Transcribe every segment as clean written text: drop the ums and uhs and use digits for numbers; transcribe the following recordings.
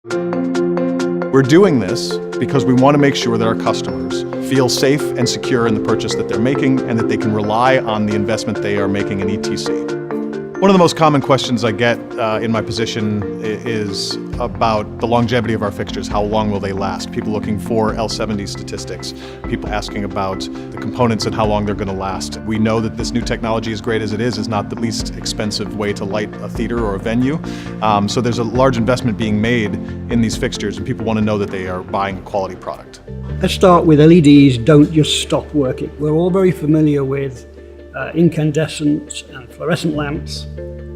We're doing this because we want to make sure that our customers feel safe and secure in the purchase that they're making and that they can rely on the investment they are making in ETC. One of the most common questions I get in my position is about the longevity of our fixtures. How long will they last? People looking for L70 statistics. People asking about the components and how long they're going to last. We know that this new technology, as great as it is not the least expensive way to light a theater or a venue. So there's a large investment being made in these fixtures, and people want to know that they are buying a quality product. Let's start with LEDs don't just stop working. We're all very familiar with incandescent and fluorescent lamps,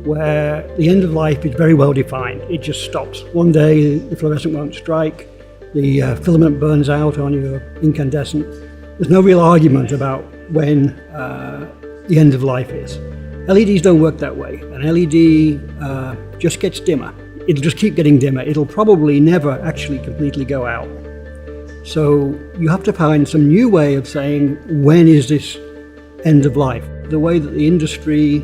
where the end of life is very well defined. It just stops. One day the fluorescent won't strike, the filament burns out on your incandescent. There's no real argument about when the end of life is. LEDs don't work that way. An LED just gets dimmer. It'll just keep getting dimmer. It'll probably never actually completely go out. So you have to find some new way of saying, when is this end of life? The way that the industry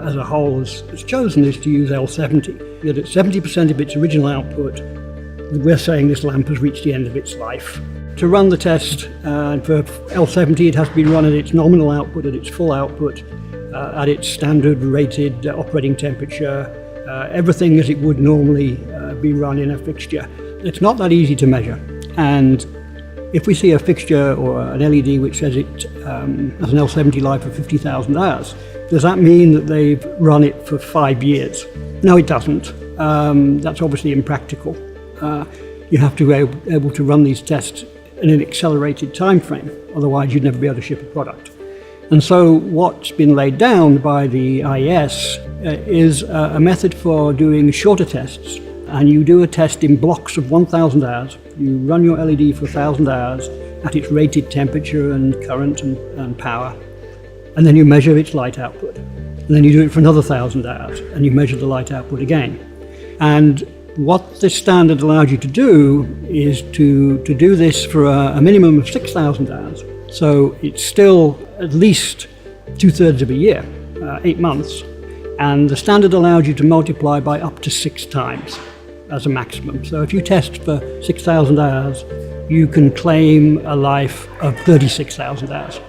as a whole has chosen is to use L70. That at 70% of its original output, we're saying this lamp has reached the end of its life. To run the test, for L70 it has to be run at its nominal output, at its full output, at its standard rated operating temperature, everything as it would normally be run in a fixture. It's not that easy to measure. And if we see a fixture or an LED which says it has an L70 life of 50,000 hours, does that mean that they've run it for 5 years? No, it doesn't. That's obviously impractical. You have to be able to run these tests in an accelerated time frame, otherwise you'd never be able to ship a product. And so what's been laid down by the IES is a method for doing shorter tests. And you do a test in blocks of 1,000 hours. You run your LED for 1,000 hours at its rated temperature and current and power. And then you measure its light output. And then you do it for another 1,000 hours and you measure the light output again. And what this standard allows you to do is to do this for a minimum of 6,000 hours. So it's still at least 2/3 of a year, 8 months. And the standard allows you to multiply by up to 6 times as a maximum. So if you test for 6,000 hours, you can claim a life of 36,000 hours.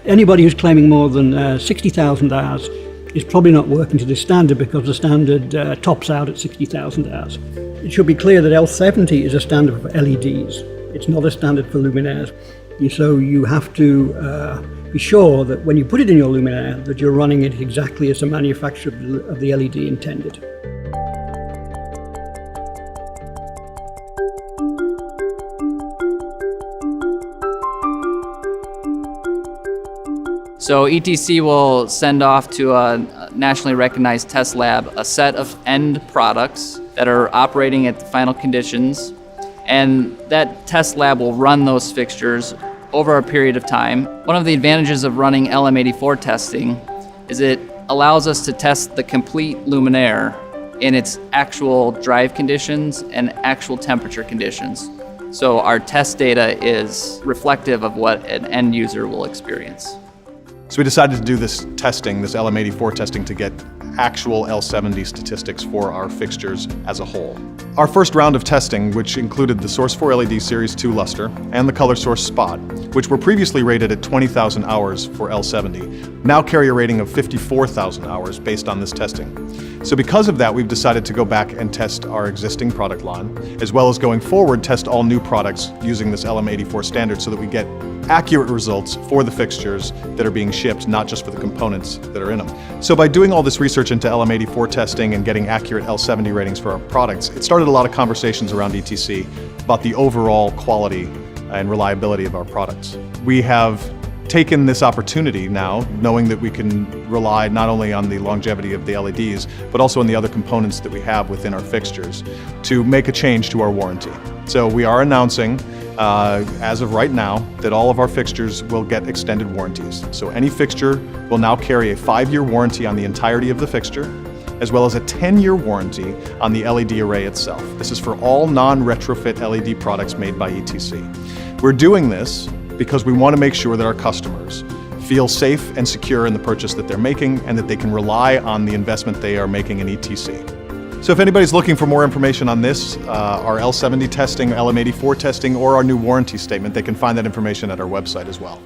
Anybody who's claiming more than 60,000 hours is probably not working to this standard, because the standard tops out at 60,000 hours. It should be clear that L70 is a standard for LEDs. It's not a standard for luminaires. So you have to be sure that when you put it in your luminaire that you're running it exactly as the manufacturer of the LED intended. So ETC will send off to a nationally recognized test lab a set of end products that are operating at the final conditions, and that test lab will run those fixtures over a period of time. One of the advantages of running LM84 testing is it allows us to test the complete luminaire in its actual drive conditions and actual temperature conditions. So our test data is reflective of what an end user will experience. So we decided to do this testing, this LM84 testing, to get actual L70 statistics for our fixtures as a whole. Our first round of testing, which included the Source 4 LED Series 2 luster and the Color Source Spot, which were previously rated at 20,000 hours for L70, now carry a rating of 54,000 hours based on this testing. So because of that, we've decided to go back and test our existing product line, as well as going forward, test all new products using this LM84 standard so that we get accurate results for the fixtures that are being shipped, not just for the components that are in them. So by doing all this research into LM84 testing and getting accurate L70 ratings for our products, it started a lot of conversations around ETC about the overall quality and reliability of our products. We have taken this opportunity now, knowing that we can rely not only on the longevity of the LEDs, but also on the other components that we have within our fixtures, to make a change to our warranty. So we are announcing, as of right now, that all of our fixtures will get extended warranties. So any fixture will now carry a 5-year warranty on the entirety of the fixture, as well as a 10-year warranty on the LED array itself. This is for all non-retrofit LED products made by ETC. We're doing this because we want to make sure that our customers feel safe and secure in the purchase that they're making and that they can rely on the investment they are making in ETC. So if anybody's looking for more information on this, our L70 testing, LM84 testing, or our new warranty statement, they can find that information at our website as well.